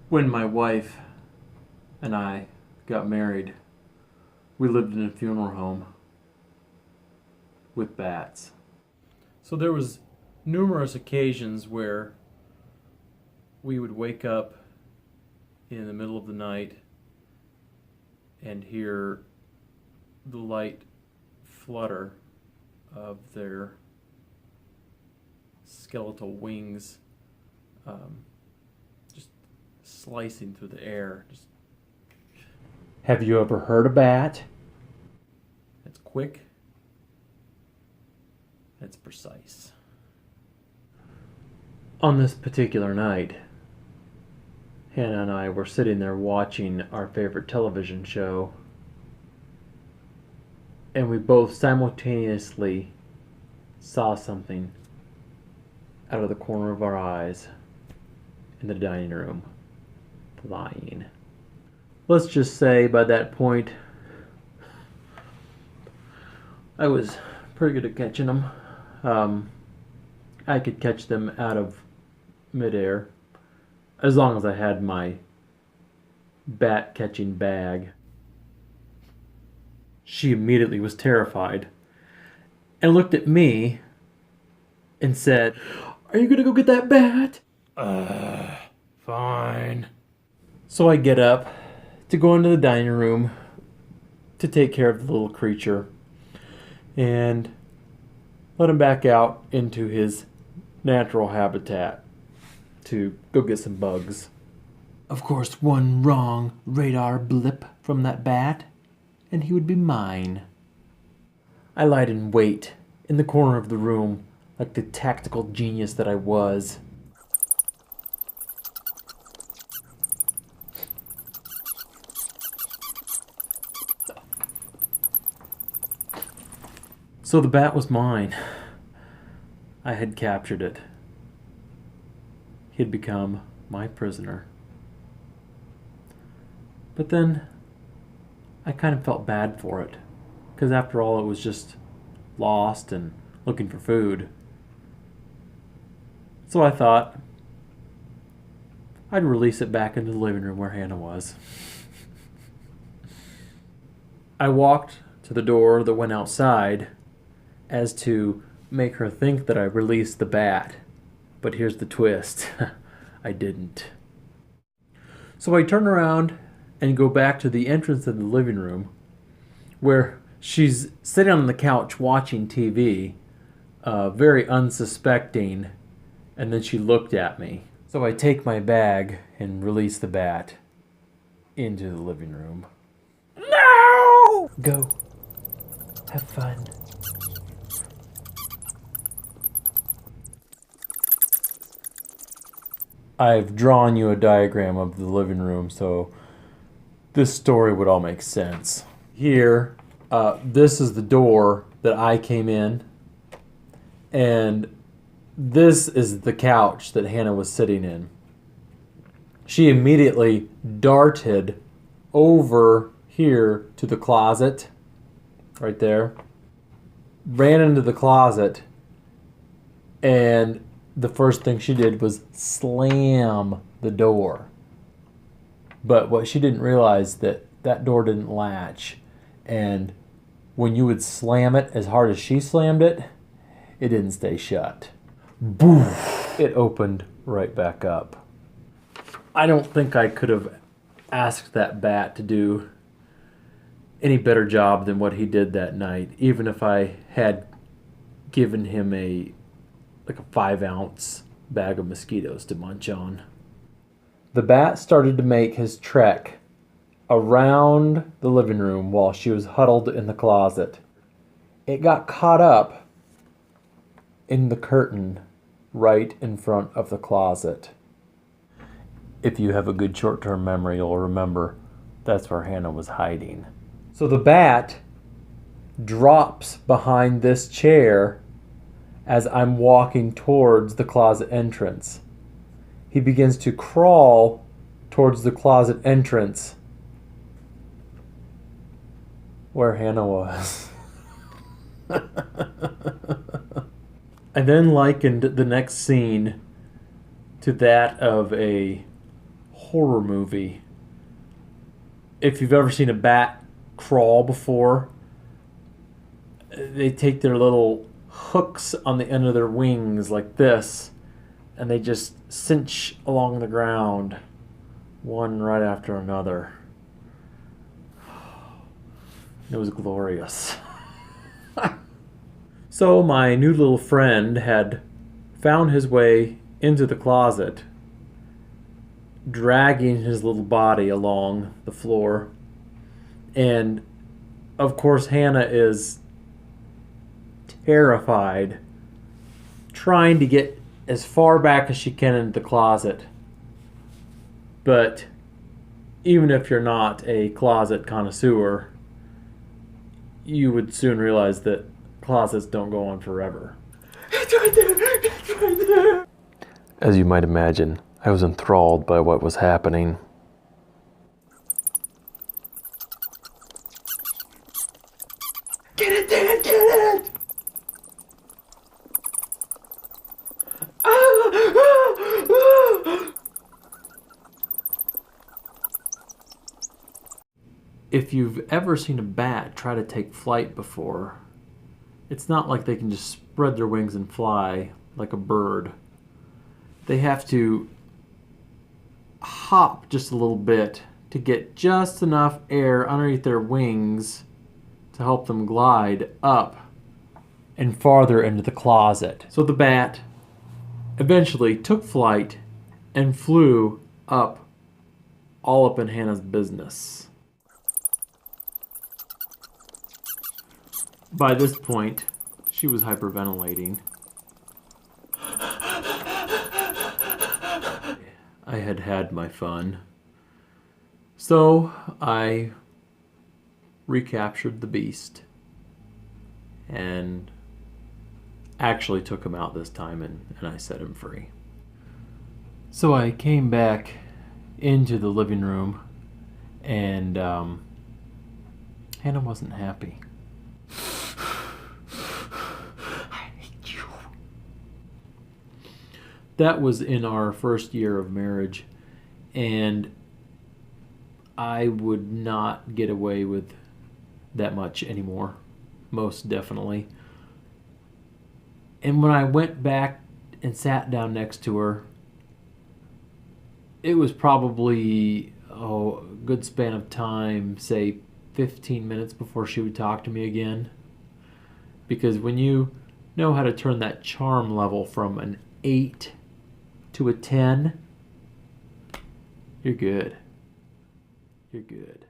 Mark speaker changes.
Speaker 1: When my wife and I got married, we lived in a funeral home with bats. So there was numerous occasions where we would wake up in the middle of the night and hear the light flutter of their skeletal wings just slicing through the air. Have you ever heard a bat? It's quick. It's precise. On this particular night, Hannah and I were sitting there watching our favorite television show, and we both simultaneously saw something out of the corner of our eyes in the dining room, flying. Let's just say by that point, I was pretty good at catching them. I could catch them out of midair as long as I had my bat catching bag. She immediately was terrified and looked at me and said, "Are you gonna go get that bat?" Fine. So I get up to go into the dining room to take care of the little creature and let him back out into his natural habitat to go get some bugs. Of course, one wrong radar blip from that bat, and he would be mine. I lied in wait in the corner of the room like the tactical genius that I was. So the bat was mine. I had captured it. He had become my prisoner. But then I kind of felt bad for it, because after all, it was just lost and looking for food. So I thought I'd release it back into the living room where Hannah was. I walked to the door that went outside as to make her think that I released the bat. But here's the twist. I didn't. So I turn around and go back to the entrance of the living room where she's sitting on the couch watching TV, very unsuspecting, and then she looked at me. So I take my bag and release the bat into the living room. No! Go. Have fun. I've drawn you a diagram of the living room, so this story would all make sense. Here, this is the door that I came in, and this is the couch that Hannah was sitting in. She immediately darted over here to the closet, right there, ran into the closet, and the first thing she did was slam the door. But what she didn't realize that door didn't latch. And when you would slam it as hard as she slammed it, it didn't stay shut. Boom! It opened right back up. I don't think I could have asked that bat to do any better job than what he did that night, even if I had given him a 5-ounce bag of mosquitoes to munch on. The bat started to make his trek around the living room while she was huddled in the closet. It got caught up in the curtain right in front of the closet. If you have a good short-term memory, you'll remember that's where Hannah was hiding. So the bat drops behind this chair as I'm walking towards the closet entrance. He begins to crawl towards the closet entrance where Hannah was. I then likened the next scene to that of a horror movie. If you've ever seen a bat crawl before, they take their little hooks on the end of their wings like this, and they just cinch along the ground, one right after another. It was glorious. So my new little friend had found his way into the closet, dragging his little body along the floor. And of course Hannah is terrified, trying to get as far back as she can into the closet. But even if you're not a closet connoisseur, you would soon realize that closets don't go on forever. It's right there! It's right there! As you might imagine, I was enthralled by what was happening. Get it, Dad! Get it! If you've ever seen a bat try to take flight before, it's not like they can just spread their wings and fly like a bird. They have to hop just a little bit to get just enough air underneath their wings to help them glide up and farther into the closet. So the bat eventually took flight and flew up, all up in Hannah's business. By this point, she was hyperventilating. I had had my fun. So I recaptured the beast and actually took him out this time, and I set him free. So I came back into the living room, and Hannah wasn't happy. I hate you. That was in our first year of marriage, and I would not get away with that much anymore, most definitely. And when I went back and sat down next to her, it was probably a good span of time, say 15 minutes before she would talk to me again. Because when you know how to turn that charm level from an 8 to a 10, you're good. You're good.